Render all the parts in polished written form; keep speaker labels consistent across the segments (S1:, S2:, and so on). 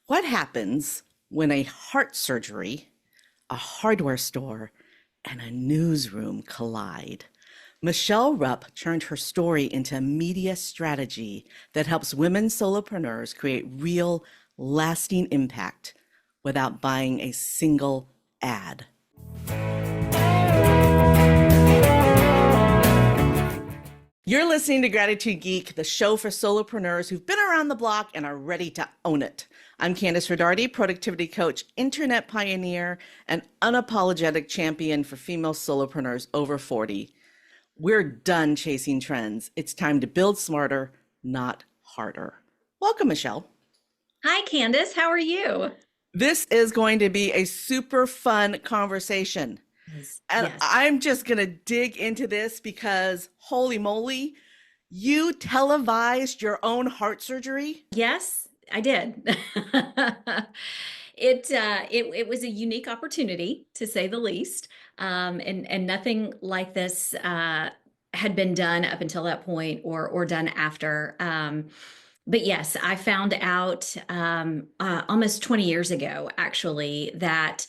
S1: What happens when a heart surgery, a hardware store, and a newsroom collide? Michelle Rupp turned her story into a media strategy that helps women solopreneurs create real, lasting impact without buying a single ad. You're listening to Gratitude Geek, the show for solopreneurs who've been around the block and are ready to own it. I'm Candice Rodardi, productivity coach, internet pioneer, and unapologetic champion for female solopreneurs over 40. We're done chasing trends. It's time to build smarter, not harder. Welcome, Michelle.
S2: Hi, Candice. How are you?
S1: This is going to be a super fun conversation. And
S2: Yes.
S1: I'm just going to dig into this because holy moly, you televised your own heart surgery?
S2: Yes, I did. It was a unique opportunity, to say the least. And nothing like this had been done up until that point or done after. But yes, I found out almost 20 years ago, actually, that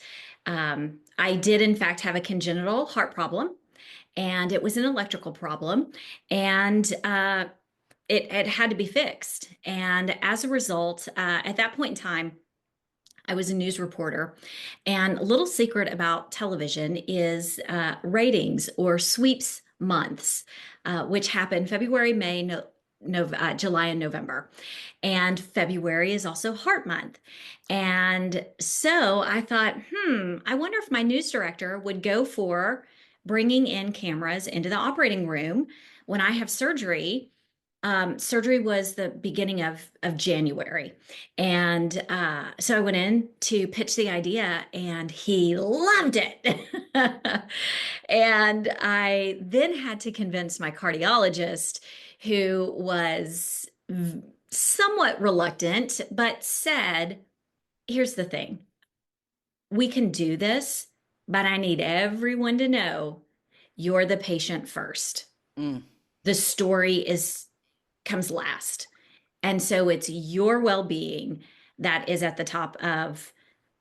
S2: I did in fact have a congenital heart problem, and it was an electrical problem, and it had to be fixed. And as a result, at that point in time, I was a news reporter. And a little secret about television is ratings or sweeps months, which happen February, May, July, and November. And February is also Heart Month. And so I thought, I wonder if my news director would go for bringing in cameras into the operating room when I have surgery. Surgery was the beginning of January. And so I went in to pitch the idea, and he loved it. And I then had to convince my cardiologist, who was somewhat reluctant, but said, here's the thing, we can do this, but I need everyone to know you're the patient first.
S1: Mm.
S2: The story comes last. And so it's your well-being that is at the top of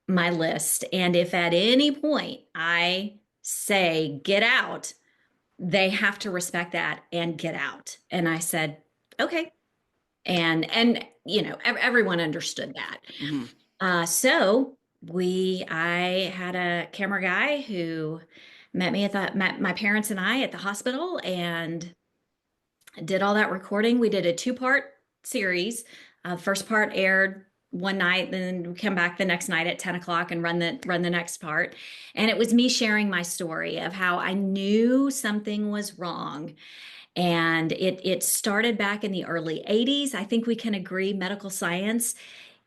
S2: my list. And if at any point I say, get out, they have to respect that and get out. And I said, okay. And everyone understood that.
S1: Mm-hmm.
S2: So I had a camera guy who met my parents and I at the hospital, and did all that recording. We did a two-part series. First part aired one night, then we come back the next night at 10 o'clock and run the next part. And it was me sharing my story of how I knew something was wrong. And it started back in the early 80s. I think we can agree medical science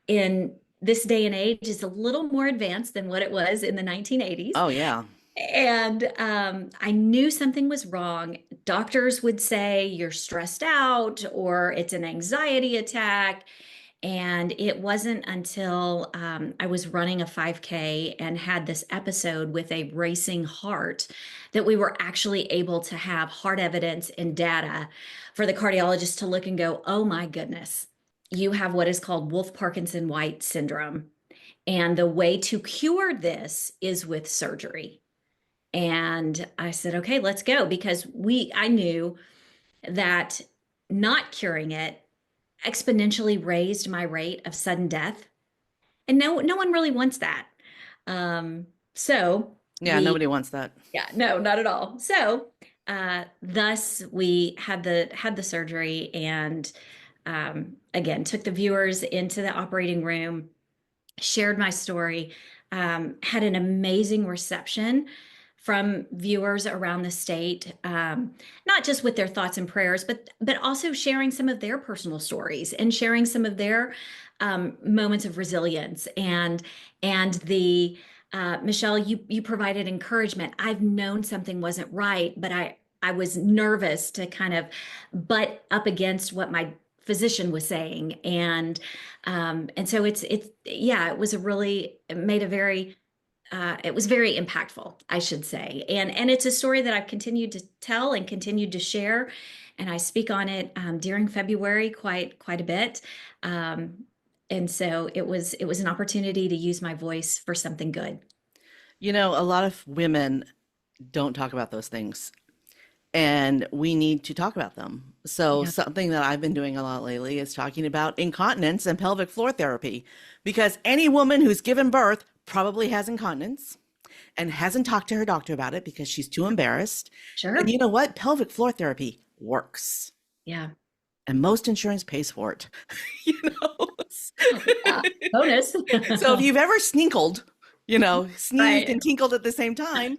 S2: in this day and age is a little more advanced than what it was in the 1980s.
S1: Oh, yeah.
S2: And I knew something was wrong. Doctors would say you're stressed out or it's an anxiety attack. And it wasn't until I was running a 5K and had this episode with a racing heart that we were actually able to have hard evidence and data for the cardiologist to look and go, oh my goodness, you have what is called Wolff-Parkinson-White syndrome. And the way to cure this is with surgery. And I said, okay, let's go, because I knew that not curing it exponentially raised my rate of sudden death. And no one really wants that. So
S1: Yeah, nobody wants that.
S2: yeah, no, not at all. So thus we had the surgery, and again, took the viewers into the operating room, shared my story, had an amazing reception from viewers around the state, not just with their thoughts and prayers, but also sharing some of their personal stories and sharing some of their moments of resilience. And the Michelle, you provided encouragement. I've known something wasn't right, but I was nervous to kind of butt up against what my physician was saying, and so it was it was very impactful, I should say. And it's a story that I've continued to tell and continued to share. And I speak on it during February quite a bit. And so it was an opportunity to use my voice for something good.
S1: You know, a lot of women don't talk about those things, and we need to talk about them. So,
S2: Yeah.
S1: something that I've been doing a lot lately is talking about incontinence and pelvic floor therapy, because any woman who's given birth probably has incontinence and hasn't talked to her doctor about it because she's too embarrassed. And
S2: Sure.
S1: you know what? Pelvic floor therapy works,
S2: Yeah.
S1: and most insurance pays for it. You know?
S2: Yeah. Bonus.
S1: So if you've ever sneakled, sneezed
S2: Right.
S1: and tinkled at the same time,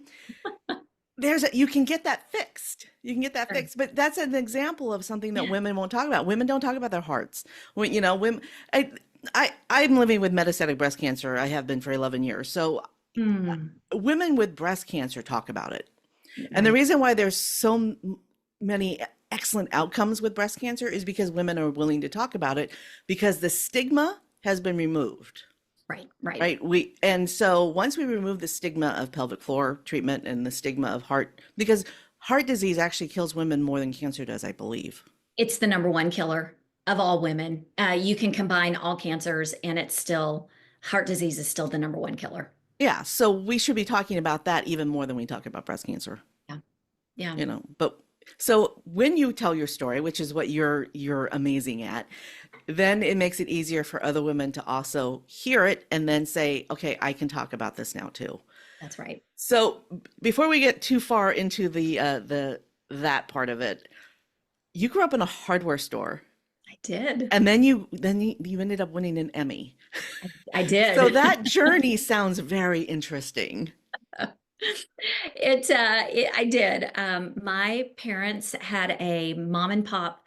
S1: you can get that fixed. You can get that
S2: Sure.
S1: fixed. But that's an example of something that
S2: Yeah.
S1: women won't talk about. Women don't talk about their hearts. Women, I'm living with metastatic breast cancer. I have been for 11 years. So
S2: Hmm.
S1: women with breast cancer talk about it. And the
S2: Right.
S1: reason why there's so many excellent outcomes with breast cancer is because women are willing to talk about it, because the stigma has been removed.
S2: Right. Right.
S1: Right. And so once we remove the stigma of pelvic floor treatment and the stigma of heart, because heart disease actually kills women more than cancer does, I believe.
S2: It's the number one killer of all women. You can combine all cancers, and it's still heart disease is still the number one killer.
S1: Yeah. So we should be talking about that even more than we talk about breast cancer,
S2: Yeah. Yeah.
S1: But so when you tell your story, which is what you're amazing at, then it makes it easier for other women to also hear it and then say, okay, I can talk about this now too.
S2: That's right.
S1: So before we get too far into the that part of it, you grew up in a hardware store,
S2: I did.
S1: and then you ended up winning an Emmy.
S2: I
S1: So
S2: did.
S1: that journey sounds very interesting.
S2: I did. My parents had a mom and pop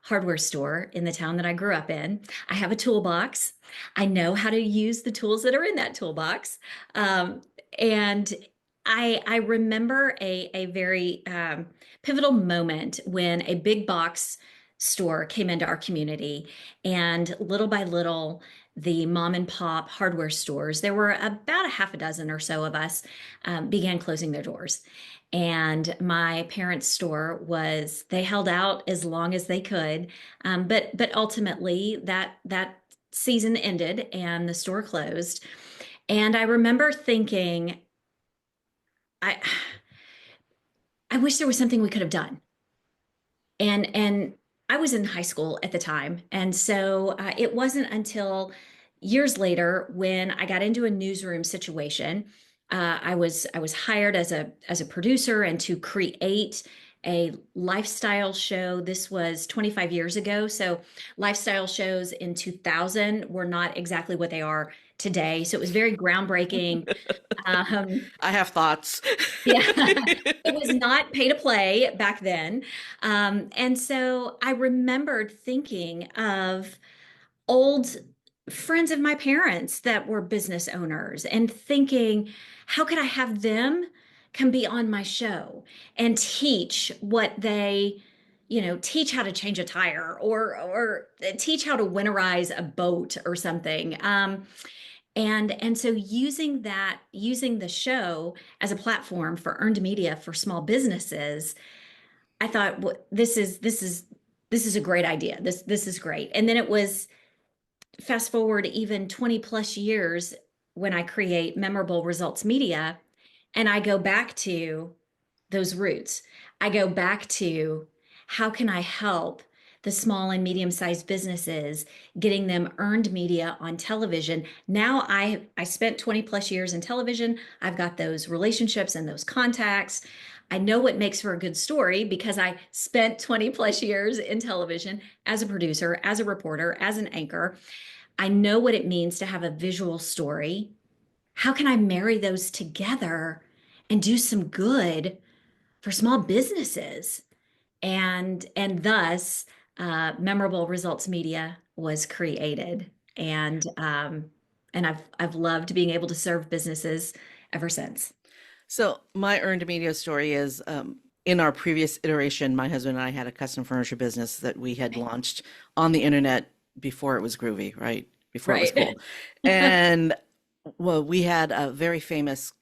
S2: hardware store in the town that I grew up in. I have a toolbox. I know how to use the tools that are in that toolbox. And I remember a very pivotal moment when a big box store came into our community, and little by little, the mom and pop hardware stores, there were about a half a dozen or so of us, began closing their doors. And my parents' store they held out as long as they could. But ultimately that season ended and the store closed. And I remember thinking, I I wish there was something we could have done. And I was in high school at the time, and so it wasn't until years later when I got into a newsroom situation. I was hired as a producer and to create a lifestyle show. This was 25 years ago, so lifestyle shows in 2000 were not exactly what they are today. So it was very groundbreaking. Um,
S1: I have thoughts.
S2: yeah, it was not pay to play back then. And so I remembered thinking of old friends of my parents that were business owners and thinking, how could I have them come be on my show and teach what teach how to change a tire or teach how to winterize a boat or something. And so using the show as a platform for earned media for small businesses, I thought, well, this is a great idea. This is great. And then it was fast forward even 20 plus years when I create memorable results media, and I go back to those roots. I go back to how can I help the small and medium sized businesses, getting them earned media on television. Now I spent 20 plus years in television. I've got those relationships and those contacts. I know what makes for a good story because I spent 20 plus years in television as a producer, as a reporter, as an anchor. I know what it means to have a visual story. How can I marry those together and do some good for small businesses? And thus, memorable results media was created, and I've loved being able to serve businesses ever since.
S1: So my earned media story is, in our previous iteration, my husband and I had a custom furniture business that we had launched on the internet before it was groovy, right? Before it was
S2: Right.
S1: cool. And well, we had a very famous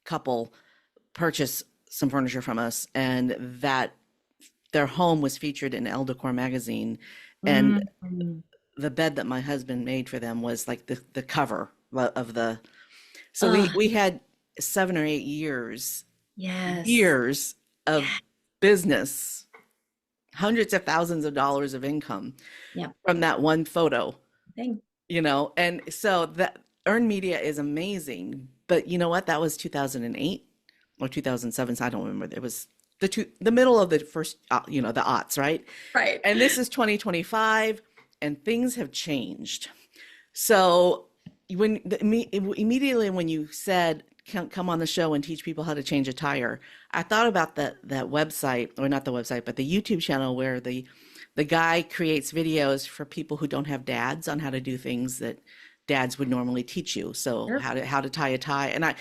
S1: couple purchase some furniture from us, and that their home was featured in Elle Decor magazine. And
S2: Mhm.
S1: the bed that my husband made for them was like the cover of the, so
S2: Oh,
S1: we had 7 or 8 years,
S2: yes.
S1: years of business, hundreds of thousands of dollars of income
S2: Yep.
S1: from that one photo,
S2: Thing.
S1: and so that earned media is amazing. But you know what? That was 2008 or 2007. So I don't remember. It was the middle of the first, the aughts, right?
S2: Right.
S1: And this is 2025 and things have changed. So immediately when you said come on the show and teach people how to change a tire, I thought about that website, or not the website, but the YouTube channel where the guy creates videos for people who don't have dads on how to do things that dads would normally teach you. So
S2: Sure.
S1: how to tie a tie, and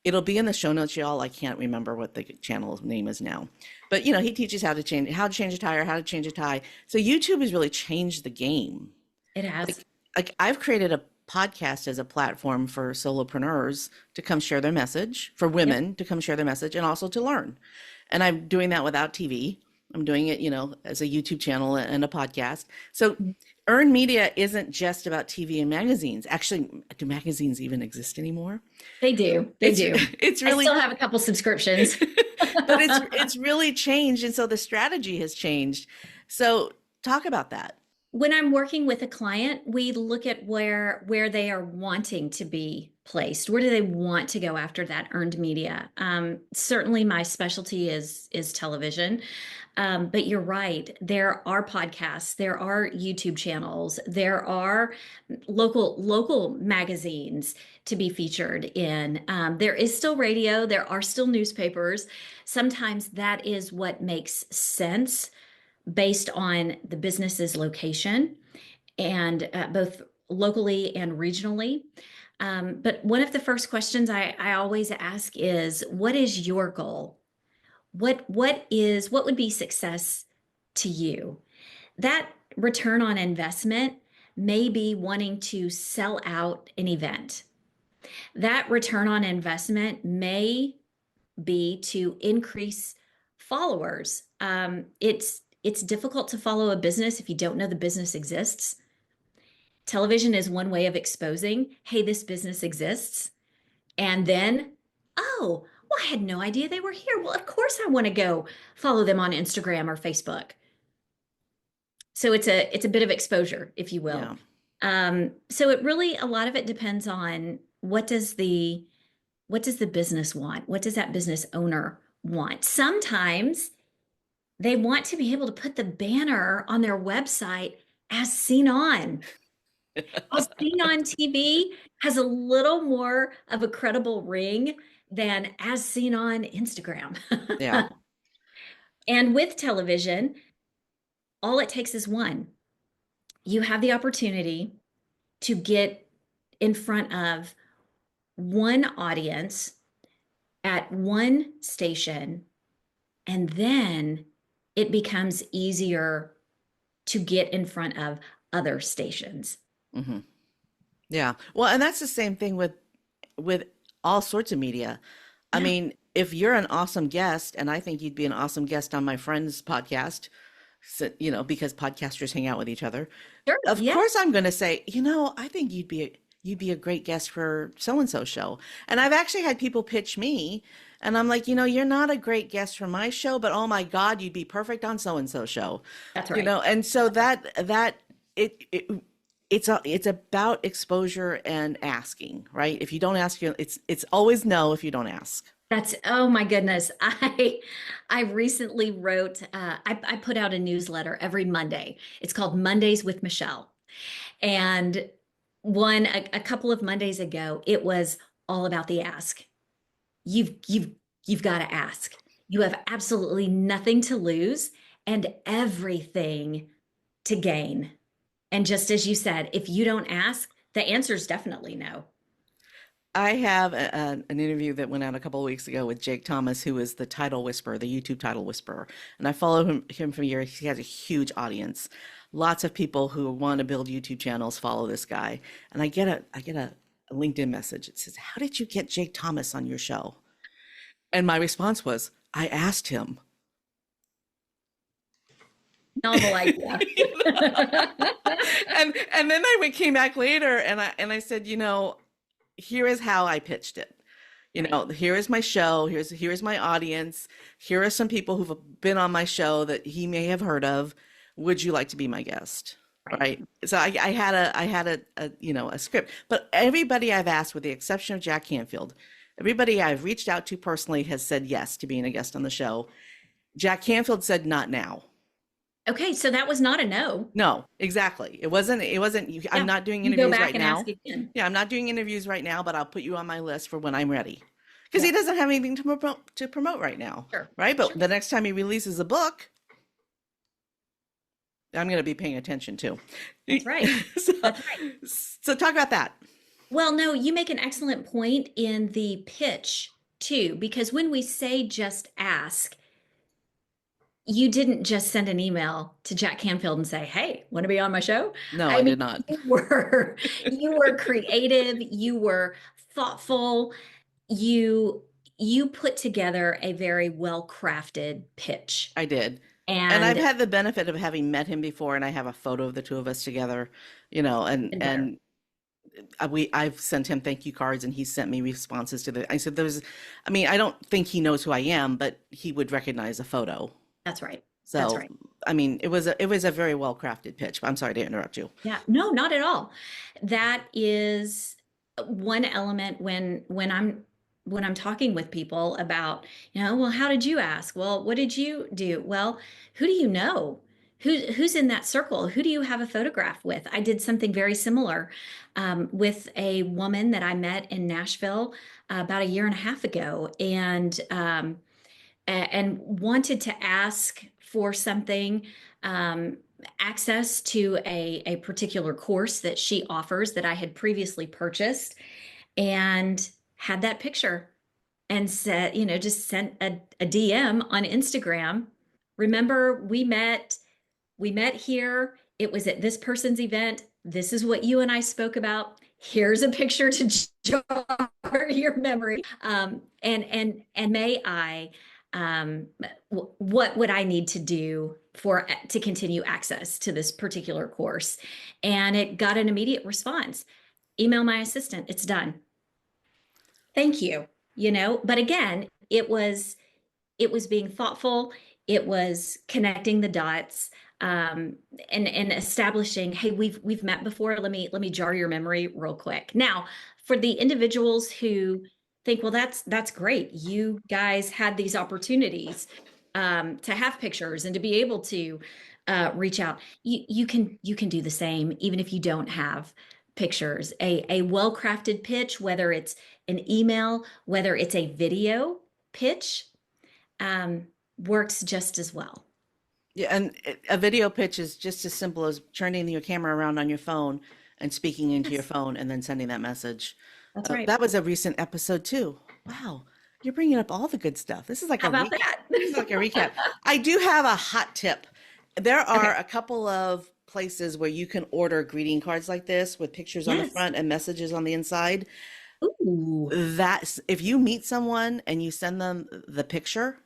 S1: it'll be in the show notes, y'all. I can't remember what the channel name is now, but he teaches how to change a tire, how to change a tie. So YouTube has really changed the game.
S2: It has.
S1: Like I've created a podcast as a platform for solopreneurs to come share their message, for
S2: Yep.
S1: women to come share their message, and also to learn. And I'm doing that without TV. I'm doing it, as a YouTube channel and a podcast. So earned media isn't just about TV and magazines. Actually, do magazines even exist anymore?
S2: They do. They
S1: It's
S2: do.
S1: it's
S2: I
S1: really
S2: still have a couple subscriptions.
S1: but it's really changed, and so the strategy has changed. So talk about that.
S2: When I'm working with a client, we look at where they are wanting to be placed. Where do they want to go after that earned media? Certainly, my specialty is television, but you're right. There are podcasts, there are YouTube channels, there are local magazines to be featured in. There is still radio, there are still newspapers. Sometimes that is what makes sense based on the business's location and both locally and regionally. But one of the first questions I always ask is, what is your goal? What would be success to you? That return on investment may be wanting to sell out an event. That return on investment may be to increase followers. It's difficult to follow a business if you don't know the business exists. Television is one way of exposing, hey, this business exists. And then, oh, well, I had no idea they were here. Well, of course I want to go follow them on Instagram or Facebook. So it's a bit of exposure, if you will.
S1: Yeah.
S2: So it really, a lot of it depends on what does the business want? What does that business owner want? Sometimes they want to be able to put the banner on their website as seen on. As seen on TV has a little more of a credible ring than as seen on Instagram.
S1: Yeah.
S2: And with television, all it takes is one. You have the opportunity to get in front of one audience at one station, and then it becomes easier to get in front of other stations.
S1: Hmm. Yeah. Well, and that's the same thing with all sorts of media. I
S2: Yeah,
S1: mean, if you're an awesome guest, and I think you'd be an awesome guest on my friend's podcast, so, because podcasters hang out with each other.
S2: sure.
S1: Of
S2: Yeah,
S1: course, I'm going to say, I think you'd be a great guest for so and so show. And I've actually had people pitch me, and I'm like, you're not a great guest for my show, but oh my God, you'd be perfect on so and so show.
S2: that's right.
S1: And so that it's about exposure and asking, right? If you don't ask, it's always no if you don't ask.
S2: That's, oh my goodness. I recently wrote, I put out a newsletter every Monday. It's called Mondays with Michelle. And a couple of Mondays ago, it was all about the ask. You've got to ask. You have absolutely nothing to lose and everything to gain. And just as you said, if you don't ask, the answer is definitely no.
S1: I have an interview that went out a couple of weeks ago with Jake Thomas, who is the title whisperer, the YouTube title whisperer. And I follow him for years. He has a huge audience. Lots of people who want to build YouTube channels follow this guy. And I get a LinkedIn message. It says, "How did you get Jake Thomas on your show?" And my response was, "I asked him."
S2: Novel idea.
S1: And then came back later and I said, here is how I pitched it.
S2: Right.
S1: Here is my show. Here's my audience. Here are some people who've been on my show that he may have heard of. Would you like to be my guest?
S2: Right.
S1: Right. So I had a script, but everybody I've asked, with the exception of Jack Canfield, everybody I've reached out to personally has said yes to being a guest on the show. Jack Canfield said not now.
S2: Okay, so that was not a no.
S1: No, exactly. It wasn't, I'm
S2: Yeah,
S1: not doing
S2: you go
S1: interviews
S2: back
S1: right
S2: and
S1: now.
S2: ask again.
S1: Yeah, I'm not doing interviews right now, but I'll put you on my list for when I'm ready. Because he
S2: Yeah,
S1: doesn't have anything to promote right now.
S2: sure,
S1: Right?
S2: sure.
S1: But the next time he releases a book, I'm going to be paying attention too.
S2: That's right.
S1: So,
S2: That's right.
S1: so talk about that.
S2: Well, no, you make an excellent point in the pitch too, because when we say just ask, you didn't just send an email to Jack Canfield and say, "Hey, want to be on my show?"
S1: No,
S2: I
S1: I
S2: mean,
S1: did not.
S2: you were creative, you were thoughtful, you you put together a very well-crafted pitch.
S1: I did. And I've
S2: And
S1: had the benefit of having met him before, and I have a photo of the two of us together, and
S2: and better.
S1: I've sent him thank you cards, and he sent me responses to the. I said, I don't think he knows who I am, but he would recognize a photo.
S2: That's right. That's
S1: So,
S2: right.
S1: it was a very well crafted pitch. I'm sorry to interrupt you.
S2: Yeah, no, not at all. That is one element when I'm talking with people about, well, how did you ask? Well, what did you do? Well, who do you know? Who's in that circle? Who do you have a photograph with? I did something very similar with a woman that I met in Nashville about a year and a half ago, and wanted to ask for something, um, access to a particular course that she offers that I had previously purchased, and had that picture and said, just sent a DM on Instagram. Remember, we met here. It was at this person's event. This is what you and I spoke about. Here's a picture to jar your memory. And may I, what would I need to do to continue access to this particular course? And it got an immediate response. Email my assistant. It's done. Thank you. But again, it was being thoughtful. It was connecting the dots, and establishing, hey, we've met before. Let me jar your memory real quick. Now, for the individuals who think, well, that's great. You guys had these opportunities to have pictures and to be able to reach out. You can do the same, even if you don't have pictures. A well-crafted pitch, whether it's an email, whether it's a video pitch, works just as well.
S1: Yeah, and a video pitch is just as simple as turning your camera around on your phone and speaking into your
S2: Yes,
S1: phone and then sending that message.
S2: that's right.
S1: That was a recent episode too. Wow, you're bringing up all the good stuff. This is like
S2: How
S1: a
S2: about
S1: recap.
S2: that?
S1: This is like a recap. I do have a hot tip. There are
S2: Okay.
S1: a couple of places where you can order greeting cards like this with pictures on the
S2: Yes.
S1: front and messages on the inside.
S2: Ooh.
S1: That's if you meet someone and you send them the picture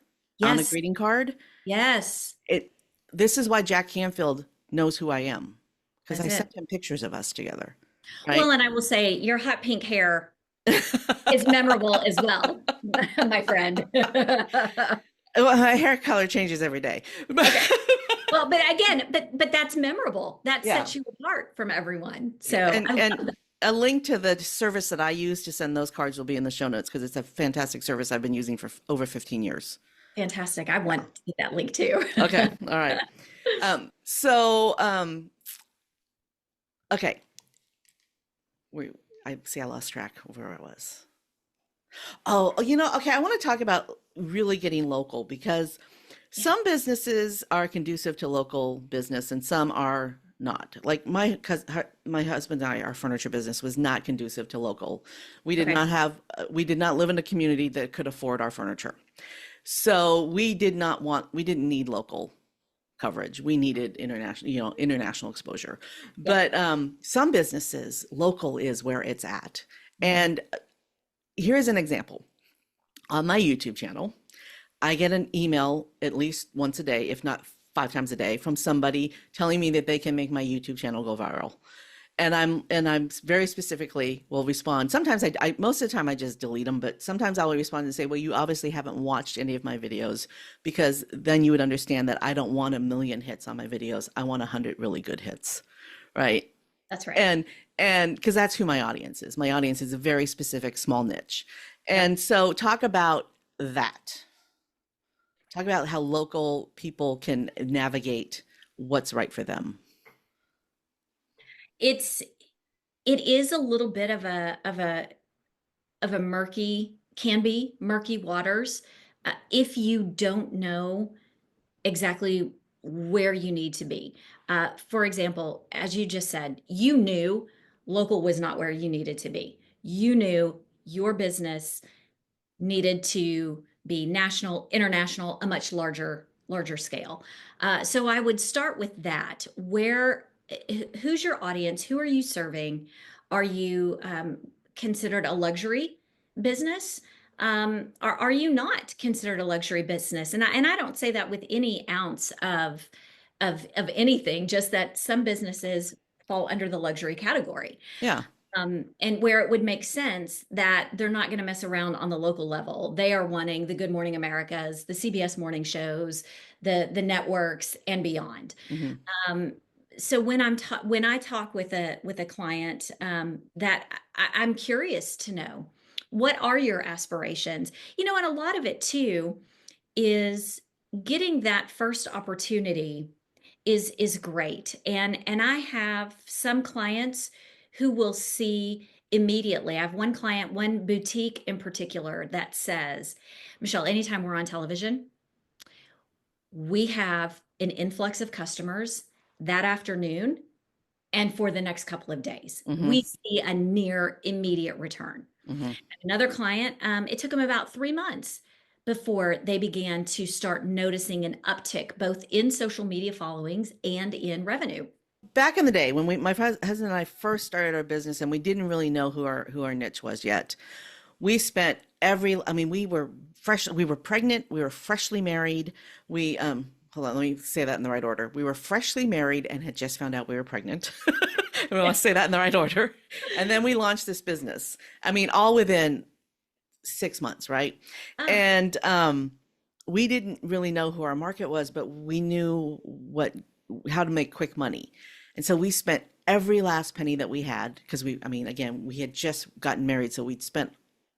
S1: on a
S2: Yes.
S1: greeting card,
S2: Yes.
S1: it this is why Jack Canfield knows who I am because
S2: That's
S1: I
S2: it.
S1: sent him pictures of us together,
S2: Well,
S1: right?
S2: and I will say your hot pink hair is memorable as well, my friend.
S1: Well, my hair color changes every day. But
S2: Okay. Well, but again, but that's memorable. That
S1: yeah.
S2: sets you apart from everyone. So
S1: And
S2: I love
S1: and
S2: that.
S1: a link to the service that I use to send those cards will be in the show notes because it's a fantastic service I've been using for over 15 years.
S2: Fantastic. I want to get that link too.
S1: Okay. All right. So okay. We I see I lost track of where I was. Oh, okay, I want to talk about really getting local because
S2: Yeah.
S1: some businesses are conducive to local business and some are not. Like my husband and I, our furniture business was not conducive to local.
S2: Okay.
S1: We did not live in a community that could afford our furniture. So we didn't need local coverage. We needed international exposure.
S2: Yep.
S1: But some businesses, local is where it's at. And here's an example. On my YouTube channel, I get an email at least once a day, if not 5 times a day from somebody telling me that they can make my YouTube channel go viral. And I'm very specifically will respond. Sometimes I most of the time I just delete them, but sometimes I will respond and say, well, you obviously haven't watched any of my videos, because then you would understand that I don't want a million hits on my videos. I want 100 really good hits, right?
S2: That's right.
S1: And because that's who my audience is. My audience is a very specific small niche.
S2: Yep.
S1: And so talk about that. Talk about how local people can navigate what's right for them.
S2: It's it is a little bit of a murky, can be murky waters if you don't know exactly where you need to be. For example, as you just said, you knew local was not where you needed to be. You knew your business needed to be national, international, a much larger scale. So I would start with that. Who's your audience? Who are you serving? Are you considered a luxury business? Are you not considered a luxury business? And I don't say that with any ounce of anything, just that some businesses fall under the luxury category.
S1: Yeah.
S2: And where it would make sense that they're not going to mess around on the local level. They are wanting the Good Morning Americas, the CBS morning shows, the networks, and beyond.
S1: Hmm.
S2: Um, so when I talk with a client, that I'm curious to know, what are your aspirations? And a lot of it too is getting that first opportunity is great. And I have some clients who will see immediately. I have one client, one boutique in particular, that says, Michelle, anytime we're on television, we have an influx of customers that afternoon and for the next couple of days.
S1: Hmm.
S2: We see a near immediate return.
S1: Hmm.
S2: Another client, it took them about 3 months before they began to start noticing an uptick both in social media followings and in revenue.
S1: Back in the day when my husband and I first started our business and we didn't really know who our niche was yet, we spent I mean, we were pregnant, we were freshly married. Hold on, let me say that in the right order. We were freshly married and had just found out we were pregnant. We want to say that in the right order. And then we launched this business. I mean, all within 6 months, right?
S2: Ah,
S1: And we didn't really know who our market was, but we knew how to make quick money. And so we spent every last penny that we had, because I mean, again, we had just gotten married, so we'd spent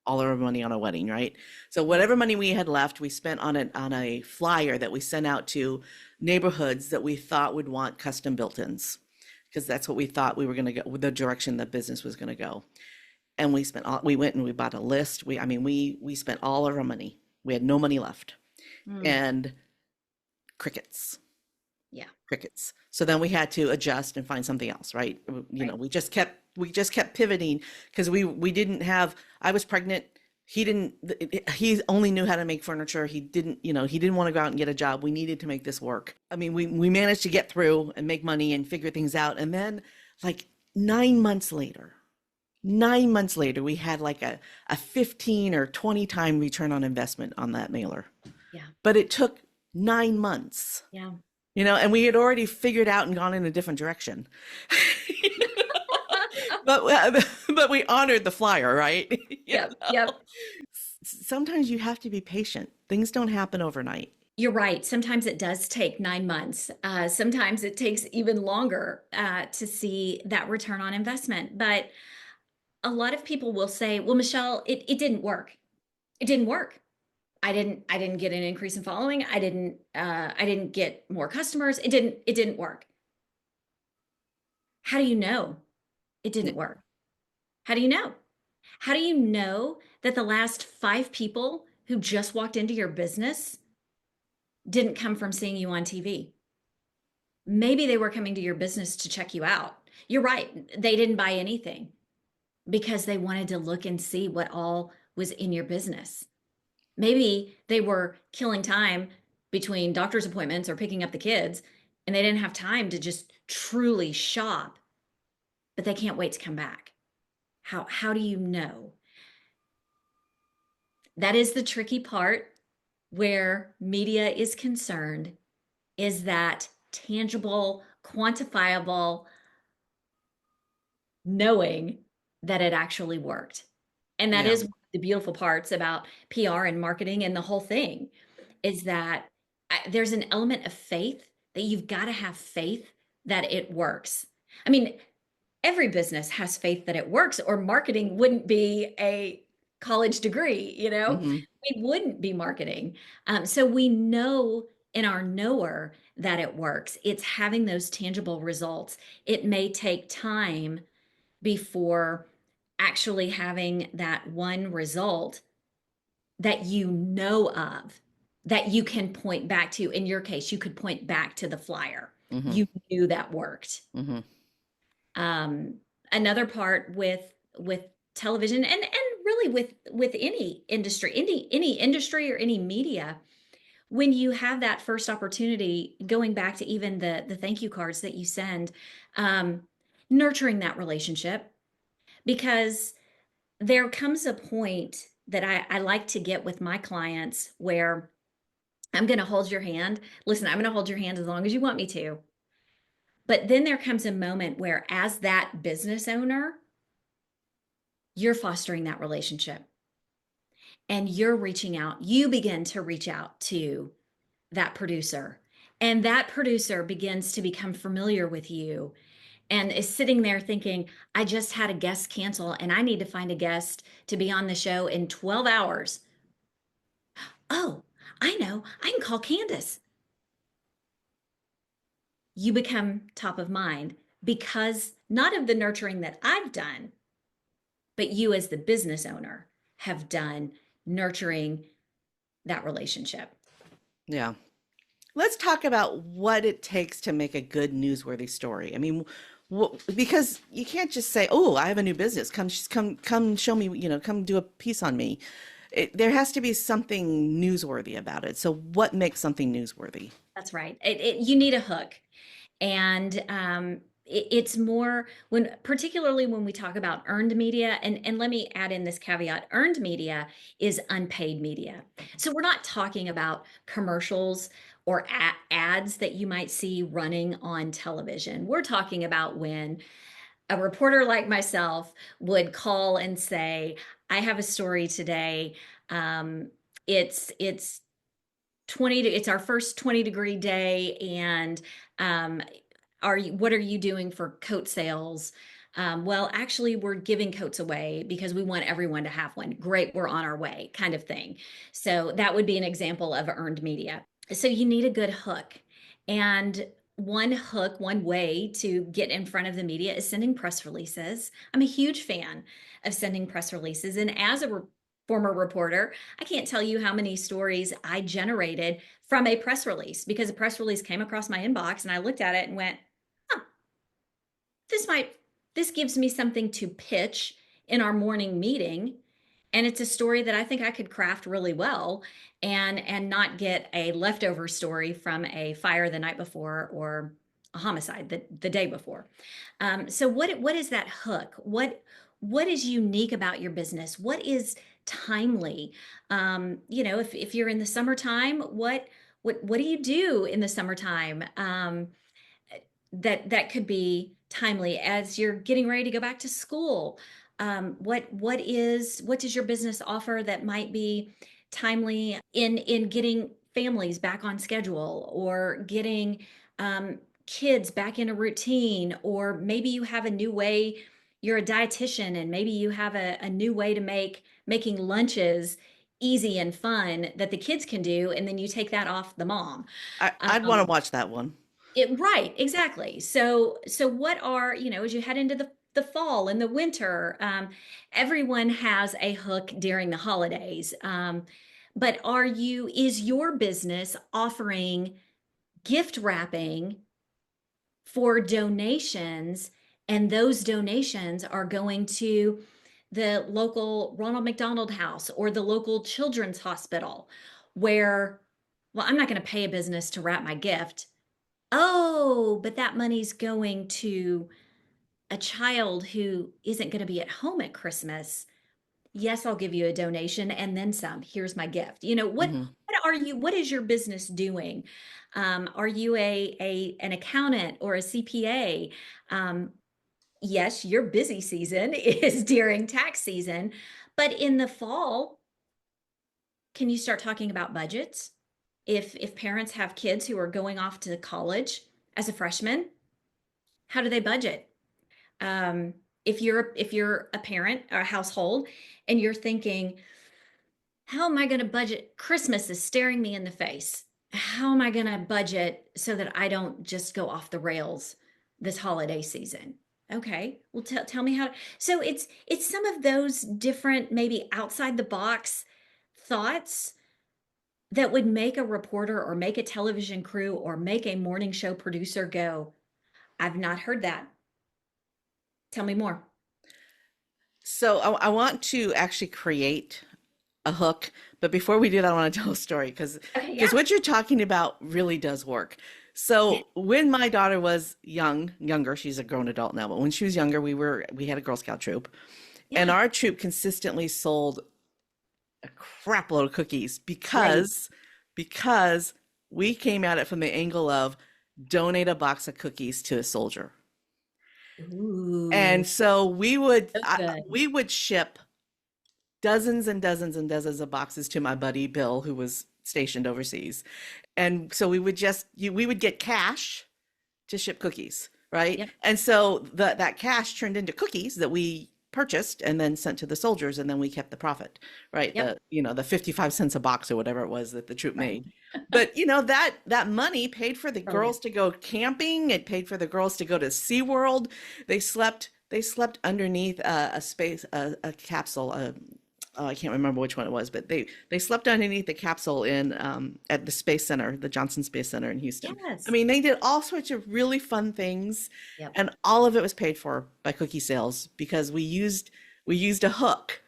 S1: all our money on a wedding, right? So whatever money we had left, we spent on a flyer that we sent out to neighborhoods that we thought would want custom built-ins, because that's what we thought we were going to go, the direction the business was going to go. And we went and we bought a list. We spent all of our money. We had no money left,
S2: mm,
S1: and crickets.
S2: yeah,
S1: Crickets. So then we had to adjust and find something else, right?
S2: right.
S1: We just kept pivoting, because we didn't have. I was pregnant. He didn't. He only knew how to make furniture. He didn't want to go out and get a job. We needed to make this work. I mean, we managed to get through and make money and figure things out. And then, like 9 months later, 9 months later, we had like a 15 or 20 time return on investment on that mailer.
S2: Yeah,
S1: But it took 9 months.
S2: yeah.
S1: And we had already figured out and gone in a different direction. But we honored the flyer, right? You
S2: Yep,
S1: know?
S2: yep.
S1: Sometimes you have to be patient. Things don't happen overnight.
S2: You're right. Sometimes it does take 9 months. Sometimes it takes even longer to see that return on investment. But a lot of people will say, well, Michelle, it didn't work. It didn't work. I didn't get an increase in following. I didn't get more customers. It didn't work. How do you know it didn't work? How do you know? How do you know that the last 5 people who just walked into your business didn't come from seeing you on TV? Maybe they were coming to your business to check you out. You're right. They didn't buy anything because they wanted to look and see what all was in your business. Maybe they were killing time between doctor's appointments or picking up the kids, and they didn't have time to just truly shop, but they can't wait to come back. How do you know? That is the tricky part where media is concerned. is that tangible, quantifiable knowing that it actually worked. And that
S1: Yeah.
S2: is one of the beautiful parts about PR and marketing and the whole thing is that there's an element of faith that you've got to have faith that it works. I mean, every business has faith that it works, or marketing wouldn't be a college degree, you know?
S1: Hmm.
S2: We wouldn't be marketing. So we know in our knower that it works. It's having those tangible results. It may take time before actually having that one result that you know of that you can point back to. In your case, you could point back to the flyer.
S1: Hmm.
S2: You knew that worked.
S1: Hmm.
S2: Um, Another part with television and really with any industry or any media, when you have that first opportunity, going back to even the thank you cards that you send, um, nurturing that relationship, because there comes a point that I like to get with my clients where I'm going to hold your hand. Listen, I'm going to hold your hand as long as you want me to. But then there comes a moment where, as that business owner, you're fostering that relationship and you're reaching out. You begin to reach out to that producer, and that producer begins to become familiar with you and is sitting there thinking, I just had a guest cancel and I need to find a guest to be on the show in 12 hours. Oh, I know. I can call Candace. You become top of mind because not of the nurturing that I've done, but you as the business owner have done nurturing that relationship.
S1: Yeah. Let's talk about what it takes to make a good newsworthy story. I mean, because you can't just say, "Oh, I have a new business. Come, show me. Come do a piece on me." There has to be something newsworthy about it. So, what makes something newsworthy?
S2: That's right. You need a hook. And it's more when, particularly when we talk about earned media, and let me add in this caveat: earned media is unpaid media. So we're not talking about commercials or ads that you might see running on television. We're talking about when a reporter like myself would call and say, I have a story today. Um, it's 20 it's our first 20-degree day, and um, what are you doing for coat sales? Well, actually, we're giving coats away because we want everyone to have one. Great, we're on our way, kind of thing. So that would be an example of earned media. So you need a good hook. And one hook, one way to get in front of the media is sending press releases. I'm a huge fan of sending press releases. And as a former reporter, I can't tell you how many stories I generated from a press release, because a press release came across my inbox and I looked at it and went, huh, this might this gives me something to pitch in our morning meeting, and it's a story that I think I could craft really well and not get a leftover story from a fire the night before or a homicide the day before. So what is that hook? What is unique about your business? What is timely? If you're in the summertime, what do you do in the summertime? That could be timely as you're getting ready to go back to school. What does your business offer that might be timely in getting families back on schedule, or getting kids back in a routine, or maybe you have a new way. You're a dietitian and maybe you have a new way to making lunches easy and fun that the kids can do, and then you take that off the mom.
S1: I'd want to watch that one.
S2: Right, exactly. So what are, as you head into the fall and the winter, everyone has a hook during the holidays. But is your business offering gift wrapping for donations? And those donations are going to the local Ronald McDonald House or the local children's hospital, where, well, I'm not going to pay a business to wrap my gift. Oh, but that money's going to a child who isn't going to be at home at Christmas. Yes, I'll give you a donation and then some. Here's my gift. What
S1: Hmm.
S2: what what is your business doing? Are you an accountant or a CPA? Yes, your busy season is during tax season, but in the fall, can you start talking about budgets? If parents have kids who are going off to college as a freshman, how do they budget? Um, if you're a parent or a household and you're thinking, how am I going to budget? Christmas is staring me in the face. How am I going to budget so that I don't just go off the rails this holiday season? Okay, well, tell me how. So it's some of those different, maybe outside the box thoughts that would make a reporter or make a television crew or make a morning show producer go, I've not heard that. Tell me more.
S1: So I want to actually create a hook, but before we do that, I want to tell a story
S2: Okay,
S1: because
S2: yeah.
S1: what you're talking about really does work. So when my daughter was younger, she's a grown adult now, but when she was younger, we had a Girl Scout troop, and
S2: Yeah,
S1: our troop consistently sold a crap load of cookies
S2: great.
S1: because we came at it from the angle of donate a box of cookies to a soldier.
S2: Ooh,
S1: And so
S2: so good.
S1: we would ship dozens and dozens and dozens of boxes to my buddy Bill, who was stationed overseas. And so we would get cash to ship cookies, right?
S2: Yep,
S1: And so that cash turned into cookies that we purchased and then sent to the soldiers, and then we kept the profit, right?
S2: yep,
S1: The 55 cents a box or whatever it was that the troop
S2: right.
S1: made. But that money paid for the
S2: Brilliant.
S1: girls to go camping. It paid for the girls to go to SeaWorld. They slept underneath a capsule, oh, I can't remember which one it was, but they slept underneath the capsule in at the Space Center, the Johnson Space Center in Houston. I
S2: Yes.
S1: mean, they did all sorts of really fun things,
S2: Yep.
S1: and all of it was paid for by cookie sales because we used a hook.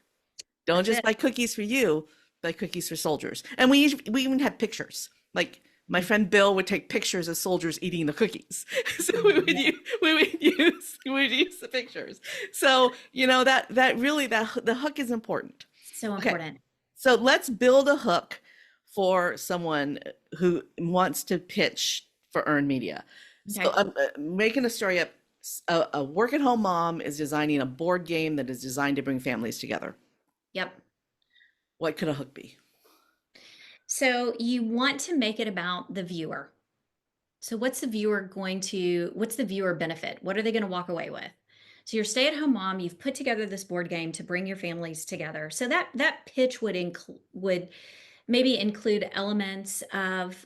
S1: Don't
S2: That's
S1: just
S2: it.
S1: buy cookies for you, buy cookies for soldiers. And we even had pictures. Like my friend Bill would take pictures of soldiers eating the cookies. So
S2: Yeah.
S1: we would use the pictures. So, that really the hook is important.
S2: So
S1: Okay.
S2: important.
S1: So let's build a hook for someone who wants to pitch for earned media. So
S2: Okay.
S1: I'm making a story up. A work-at-home mom is designing a board game that is designed to bring families together.
S2: Yep.
S1: What could a hook be?
S2: So you want to make it about the viewer. So what's the viewer benefit? What are they going to walk away with? So you're stay-at-home mom, you've put together this board game to bring your families together. So that pitch would maybe include elements of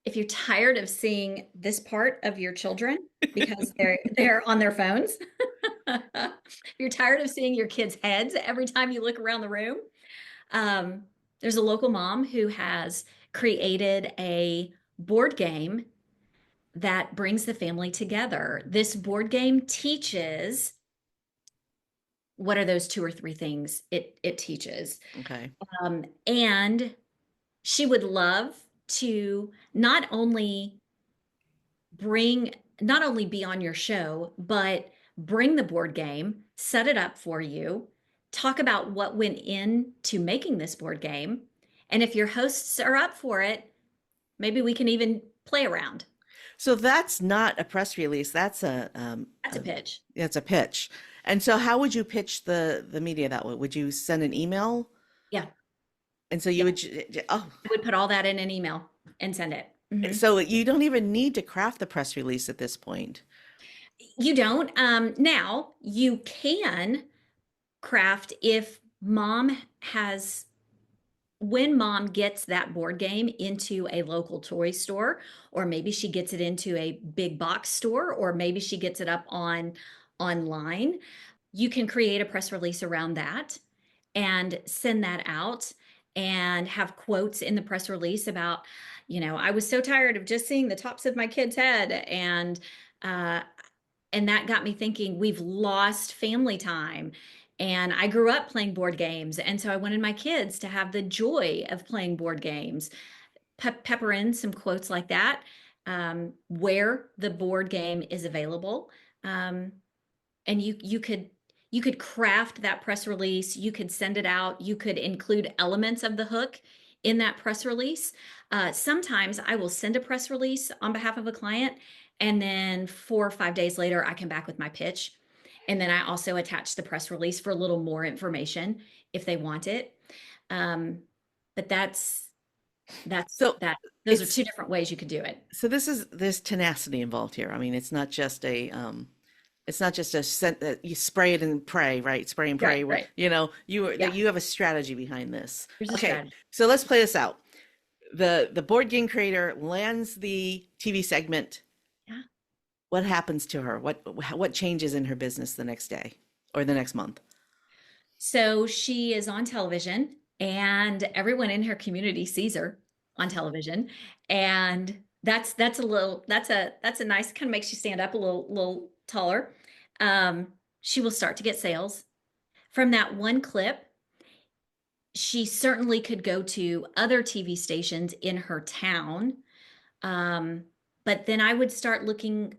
S2: if you're tired of seeing this part of your children because they're on their phones. If you're tired of seeing your kids' heads every time you look around the room. Um, there's a local mom who has created a board game that brings the family together. This board game teaches what are those two or three things it teaches.
S1: Okay.
S2: And she would love to bring not only be on your show, but bring the board game, set it up for you, talk about what went into making this board game. And if your hosts are up for it, maybe we can even play around.
S1: So that's not a press release.
S2: That's a pitch.
S1: That's a pitch. And so how would you pitch the media that way? Would you send an email?
S2: Yeah.
S1: And so you
S2: Yeah.
S1: would, oh,
S2: I would put all that in an email and send it. Mhm.
S1: so you don't even need to craft the press release at this point.
S2: You don't. Now you can craft if mom has when mom gets that board game into a local toy store, or maybe she gets it into a big box store, or maybe she gets it up online, you can create a press release around that and send that out and have quotes in the press release about, I was so tired of just seeing the tops of my kid's head, uh, and that got me thinking we've lost family time. And I grew up playing board games. And so I wanted my kids to have the joy of playing board games. Pepper in some quotes like that, where the board game is available. Um, and you could craft that press release. You could send it out. You could include elements of the hook in that press release. Sometimes I will send a press release on behalf of a client, and then 4 or 5 days later, I come back with my pitch. And then I also attach the press release for a little more information if they want it. But
S1: So
S2: that. Those are
S1: it's
S2: two different ways you could do it.
S1: so there's tenacity involved here. I mean, it's not just a scent that you spray it and pray, right? Spray and
S2: Right,
S1: pray.
S2: right. Yeah,
S1: You have a strategy behind this.
S2: there's a
S1: Okay,
S2: strategy.
S1: so let's play this out. The board game creator lands the TV segment.
S2: Yeah.
S1: What happens to her? What changes in her business the next day or the next month?
S2: So she is on television, and everyone in her community sees her on television. And that's a nice, kind of makes you stand up a little taller. She will start to get sales from that one clip. She certainly could go to other TV stations in her town. But then I would start looking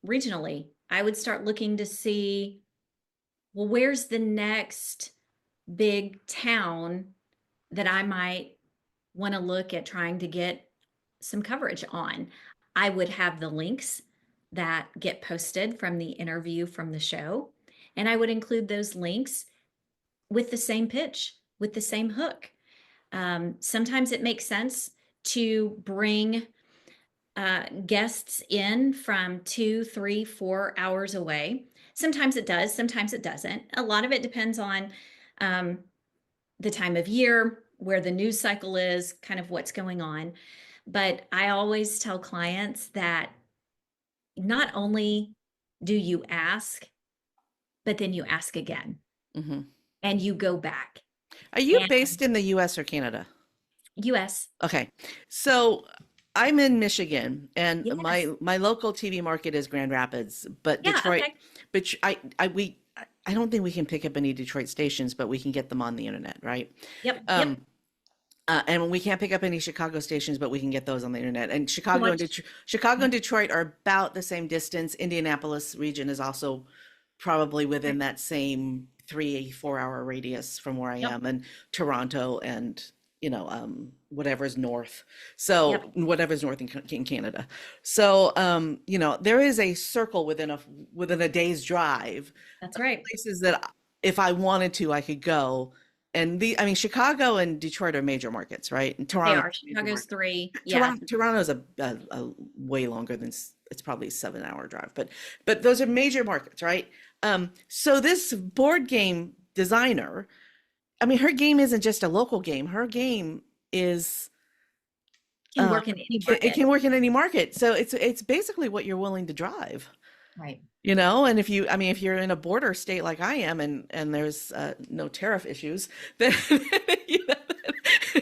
S2: regionally. I would start looking to see, well, where's the next big town that I might want to look at trying to get some coverage on. I would have the links that get posted from the interview from the show, and I would include those links with the same pitch, with the same hook. Sometimes it makes sense to bring guests in from 2, 3, 4 hours away. Sometimes it does, sometimes it doesn't. A lot of it depends on um, the time of year, where the news cycle is, kind of what's going on. But I always tell clients that not only do you ask, but then you ask again
S1: Hmm.
S2: and you go back.
S1: Are you
S2: And
S1: based in the US or Canada?
S2: US,
S1: Okay. So I'm in Michigan and
S2: yes.
S1: my local TV market is Grand Rapids, but
S2: Yeah,
S1: Detroit,
S2: okay.
S1: but I don't think we can pick up any Detroit stations, but we can get them on the internet, right?
S2: Yep, yep.
S1: Um, and we can't pick up any Chicago stations, but we can get those on the internet. And
S2: Watch.
S1: Chicago and Detroit are about the same distance. Indianapolis region is also probably within that same 3 4 hour radius from where I
S2: Yep,
S1: am, and Toronto and whatever's north.
S2: yep.
S1: So whatever's north in Canada. So there is a circle within a day's drive
S2: That's right.
S1: places that if I wanted to, I could go. And I mean, Chicago and Detroit are major markets, right? And
S2: They
S1: Toronto,
S2: are.
S1: major
S2: Chicago's
S1: market.
S2: three. Yeah,
S1: Toronto's a way longer than it's probably a 7 hour drive, but those are major markets, right? So this board game designer, I mean, her game isn't just a local game. Her game is
S2: can work in any
S1: it
S2: market.
S1: can work in any market. So it's basically what you're willing to drive.
S2: Right.
S1: And if you're in a border state like I am, and there's no tariff issues, then you know,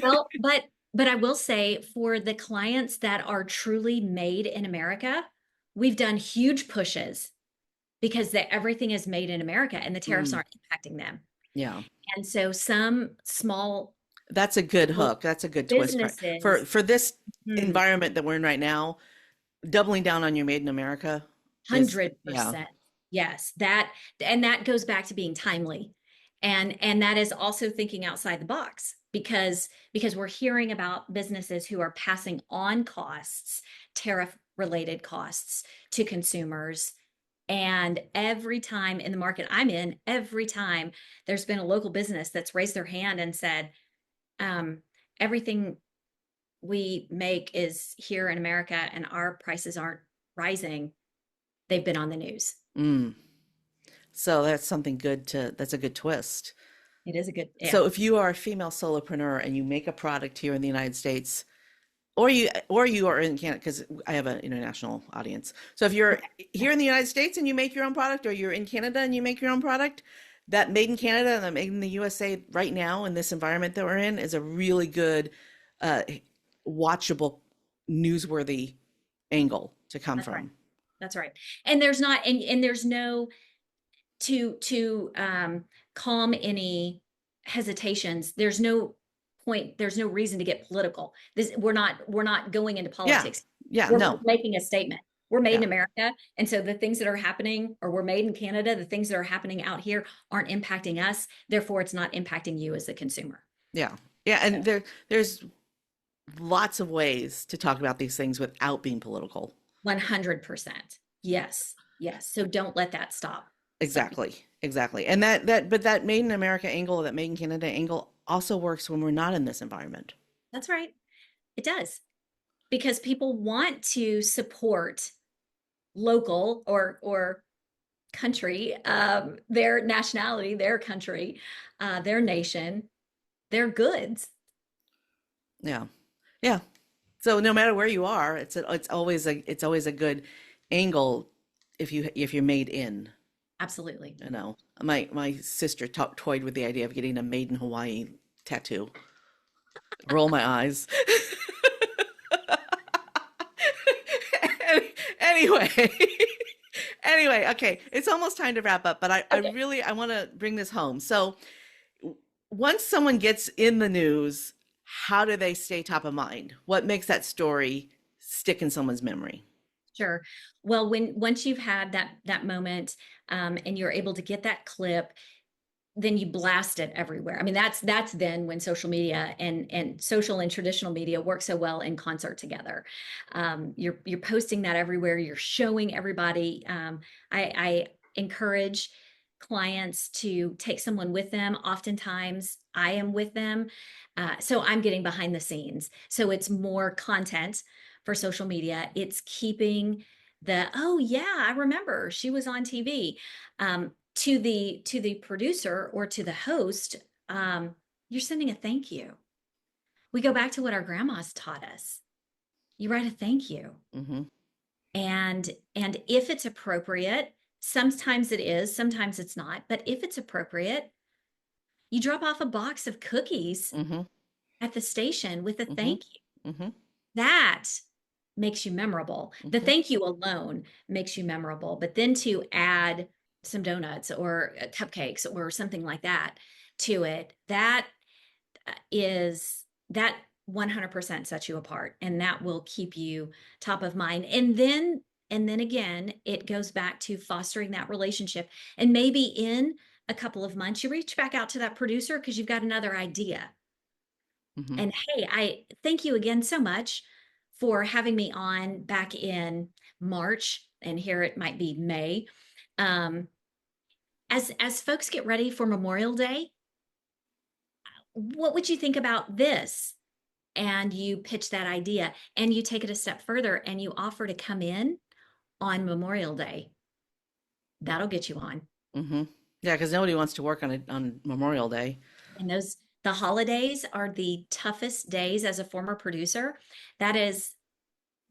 S2: Well, but I will say, for the clients that are truly made in America, we've done huge pushes because everything is made in America and the tariffs
S1: Mm,
S2: aren't impacting them.
S1: yeah,
S2: And so some small
S1: that's a good
S2: local
S1: hook. That's a good twist, right?
S2: businesses,
S1: For this
S2: hmm,
S1: environment that we're in right now, doubling down on your made in America is, yeah.
S2: 100%. Yes, and that goes back to being timely. And that is also thinking outside the box, because we're hearing about businesses who are passing on costs, tariff related costs, to consumers. And every time in the market I'm in, every time there's been a local business that's raised their hand and said, um, everything we make is here in America and our prices aren't rising, they've been on the news.
S1: Mm. So that's a good twist.
S2: It is a good, yeah.
S1: So if you are a female solopreneur and you make a product here in the United States, or you are in Canada, because I have an international audience. So if you're here in the United States and you make your own product, or you're in Canada and you make your own product, that made in Canada and that made in the USA right now in this environment that we're in is a really good, uh, watchable, newsworthy angle to come
S2: That's right.
S1: from.
S2: That's right. And there's not, and there's no, to calm any hesitations. There's no point. There's no reason to get political. We're not going into
S1: Yeah,
S2: politics.
S1: yeah,
S2: We're
S1: no,
S2: making a statement. We're made in
S1: yeah,
S2: America. And so the things that are happening, or we're made in Canada, the things that are happening out here aren't impacting us. Therefore, it's not impacting you as a consumer.
S1: Yeah. Yeah. And
S2: So
S1: there's lots of ways to talk about these things without being political.
S2: 100%. Yes. Yes. So don't let that stop you.
S1: Exactly. Exactly. And but that made in America angle, that made in Canada angle also works when we're not in this environment.
S2: That's right. It does. Because people want to support local or country, their nationality, their country, their nation, their goods.
S1: Yeah. Yeah. So no matter where you are, it's always a good angle if you're made in.
S2: Absolutely.
S1: You know, my sister toyed with the idea of getting a made in Hawaii tattoo. Roll my eyes. Anyway, anyway, okay, it's almost time to wrap up, but I
S2: Okay.
S1: really I want to bring this home. So once someone gets in the news, how do they stay top of mind? What makes that story stick in someone's memory?
S2: Sure. Well, when once you've had that moment, and you're able to get that clip, then you blast it everywhere. I mean, that's then when social media and social and traditional media work so well in concert together. You're posting that everywhere. You're showing everybody. I encourage clients to take someone with them. Oftentimes, I am with them, so I'm getting behind the scenes. So it's more content for social media. It's keeping the, oh yeah, I remember she was on TV. To the producer or to the host, you're sending a thank you. We go back to what our grandmas taught us. You write a thank you.
S1: Mm-hmm.
S2: And if it's appropriate, sometimes it is, sometimes it's not, but if it's appropriate, you drop off a box of cookies
S1: Mm-hmm.
S2: at the station with a
S1: Mm-hmm.
S2: thank you.
S1: Mm-hmm.
S2: That makes you memorable. The
S1: Mm-hmm.
S2: thank you alone makes you memorable, but then to add some donuts or cupcakes or something like that to it, that 100% sets you apart, and that will keep you top of mind. And then again, it goes back to fostering that relationship. And maybe in a couple of months, you reach back out to that producer because you've got another idea.
S1: Mm-hmm.
S2: And hey, I thank you again so much for having me on back in March, and here it might be May. Um, as folks get ready for Memorial Day, what would you think about this? And you pitch that idea, and you take it a step further, and you offer to come in on Memorial Day. That'll get you on.
S1: Mm-hmm. Yeah, because nobody wants to work on Memorial Day.
S2: And the holidays are the toughest days as a former producer. That is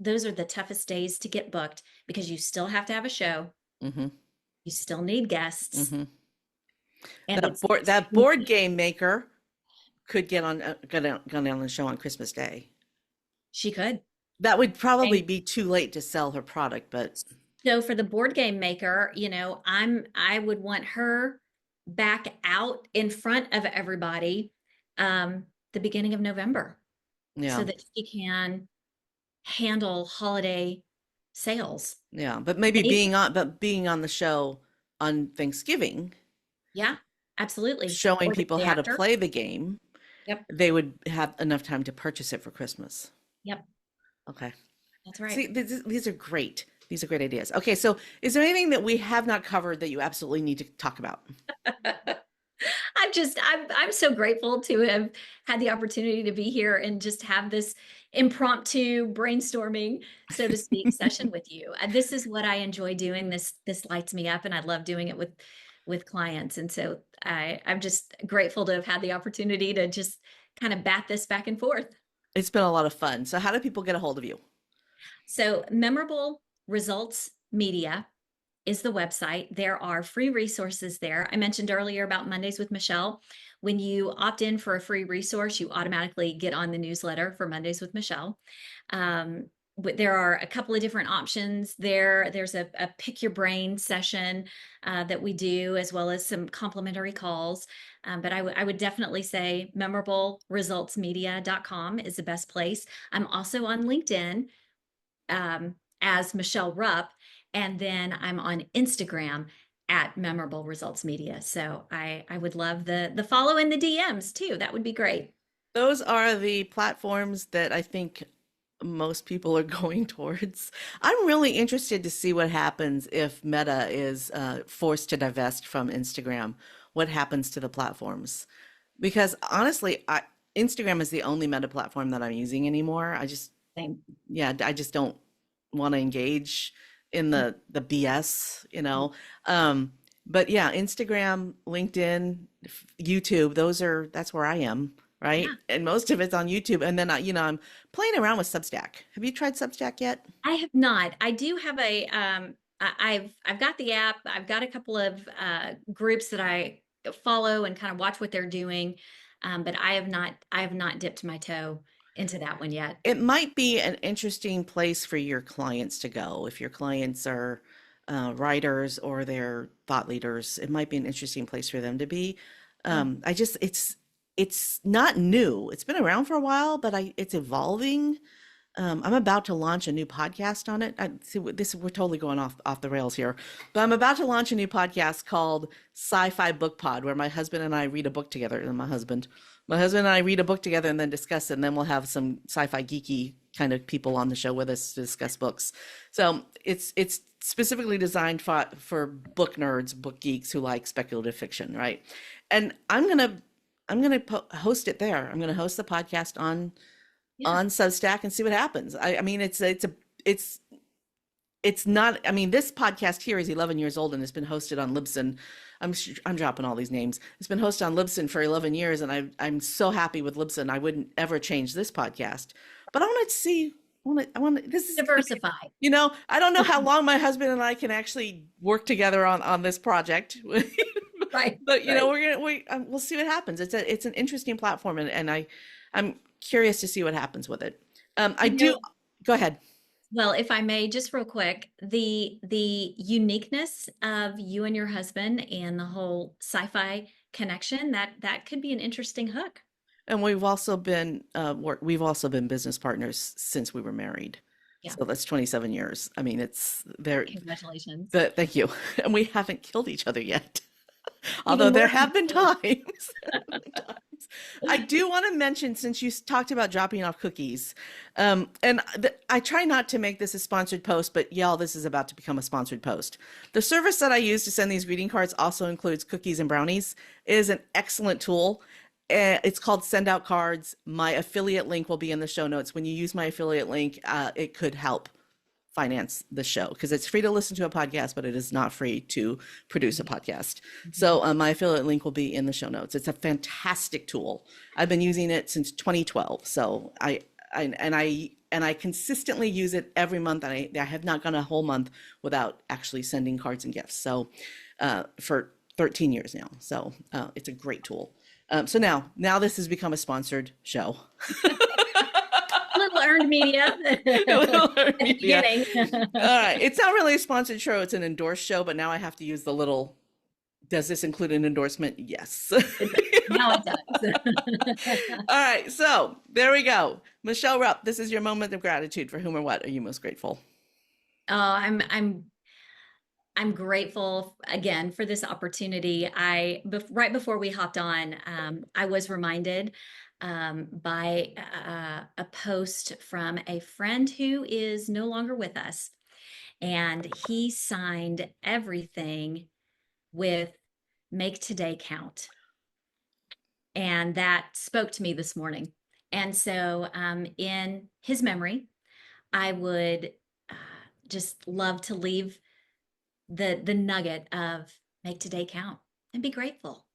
S2: those are the toughest days to get booked because you still have to have a show.
S1: Mm-hmm.
S2: You still need guests,
S1: Mm-hmm.
S2: and it's
S1: That board game maker could get on the show on Christmas Day.
S2: she could.
S1: That would
S2: And
S1: probably be too late to sell her product, but
S2: so for the board game maker, I would want her back out in front of everybody, the beginning of November, so
S1: yeah,
S2: that she can handle holiday sales.
S1: yeah. But maybe
S2: Maybe,
S1: being on the show on Thanksgiving,
S2: yeah, absolutely.
S1: showing
S2: Or the
S1: people
S2: day
S1: how to
S2: after.
S1: play the game,
S2: Yep,
S1: they would have enough time to purchase it for Christmas.
S2: yep,
S1: Okay.
S2: that's right.
S1: See, these are great. These are great ideas. Okay, so is there anything that we have not covered that you absolutely need to talk about?
S2: I'm so grateful to have had the opportunity to be here and just have this impromptu brainstorming, so to speak, session with you. This is what I enjoy doing. This lights me up, and I love doing it with clients. And so I'm just grateful to have had the opportunity to just kind of bat this back and forth.
S1: It's been a lot of fun. So how do people get a hold of you?
S2: So Memorable Results Media is the website. There are free resources there. I mentioned earlier about Mondays with Michelle. When you opt in for a free resource, you automatically get on the newsletter for Mondays with Michelle. There are a couple of different options there. There's a pick your brain session that we do, as well as some complimentary calls. But I would definitely say memorableresultsmedia.com is the best place. I'm also on LinkedIn as Michelle Rupp. And then I'm on Instagram at Memorable Results Media. So I would love the follow in the DMs too. That would be great.
S1: Those are the platforms that I think most people are going towards. I'm really interested to see what happens if Meta is forced to divest from Instagram. What happens to the platforms? Because honestly, Instagram is the only Meta platform that I'm using anymore.
S2: Same.
S1: Yeah, I just don't want to engage in the BS, you know. But yeah, Instagram, LinkedIn, YouTube, that's where I am, right?
S2: Yeah.
S1: And most of it's on YouTube. And then I'm playing around with Substack. Have you tried Substack yet?
S2: I have not. I do have I've got the app. I've got a couple of groups that I follow and kind of watch what they're doing. But I have not dipped my toe into that one yet.
S1: It might be an interesting place for your clients to go. If your clients are writers or they're thought leaders, it might be an interesting place for them to be.
S2: Yeah.
S1: It's not new. It's been around for a while, but it's evolving. I'm about to launch a new podcast on it. We're totally going off the rails here, but I'm about to launch a new podcast called Sci-Fi Book Pod, where my husband and I read a book together. And my husband and I read a book together and then discuss it. And then we'll have some sci-fi geeky kind of people on the show with us to discuss books. So it's specifically designed for book nerds, book geeks who like speculative fiction, right? And I'm gonna host it there. I'm gonna host the podcast on Substack and see what happens. I mean, it's not, I mean, this podcast here is 11 years old and it's been hosted on Libsyn. I'm dropping all these names. It's been hosted on Libsyn for 11 years and I'm so happy with Libsyn. I wouldn't ever change this podcast, but I want to see, this is
S2: Diversify.
S1: you know, I don't know how long my husband and I can actually work together on this project.
S2: Right.
S1: But you know, we'll see what happens. It's an interesting platform and I'm curious to see what happens with it. Go ahead.
S2: Well, if I may, just real quick, the uniqueness of you and your husband and the whole sci-fi connection, that could be an interesting hook.
S1: And we've also been business partners since we were married.
S2: Yeah.
S1: So that's 27 years. I mean, it's very
S2: Congratulations.
S1: Thank you. And we haven't killed each other yet. Although there have been times. I do want to mention, since you talked about dropping off cookies, I try not to make this a sponsored post, but y'all, this is about to become a sponsored post. The service that I use to send these greeting cards also includes cookies and brownies. It is an excellent tool. It's called Send Out Cards. My affiliate link will be in the show notes. When you use my affiliate link, it could help finance the show because it's free to listen to a podcast, but it is not free to produce a podcast. So my affiliate link will be in the show notes. It's a fantastic tool. I've been using it since 2012. So I consistently use it every month. And I have not gone a whole month without actually sending cards and gifts. So for 13 years now. So it's a great tool. So now this has become a sponsored show.
S2: Little earned media.
S1: Little earned media. All right. It's not really a sponsored show. It's an endorsed show, but now I have to use the little, does this include an endorsement? Yes.
S2: Now it does.
S1: All right. So there we go. Michelle Rupp, this is your moment of gratitude. For whom or what are you most grateful?
S2: Oh, I'm grateful again for this opportunity. Right before we hopped on, I was reminded by a post from a friend who is no longer with us. And he signed everything with "Make Today Count." And that spoke to me this morning. And so in his memory, I would just love to leave the nugget of make today count and be grateful.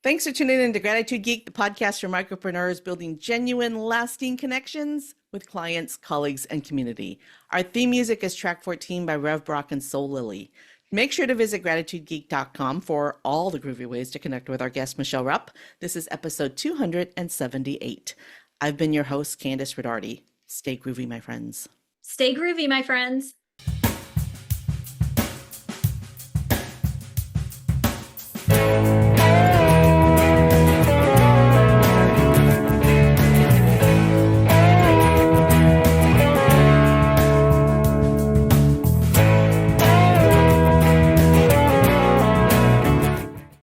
S1: Thanks for tuning in to Gratitude Geek, the podcast for micropreneurs building genuine, lasting connections with clients, colleagues, and community. Our theme music is track 14 by Rev Brock and Soul Lily. Make sure to visit gratitudegeek.com for all the groovy ways to connect with our guest, Michelle Rupp. This is episode 278. I've been your host, Candace Rodarty. Stay groovy, my friends.
S2: Stay groovy, my friends.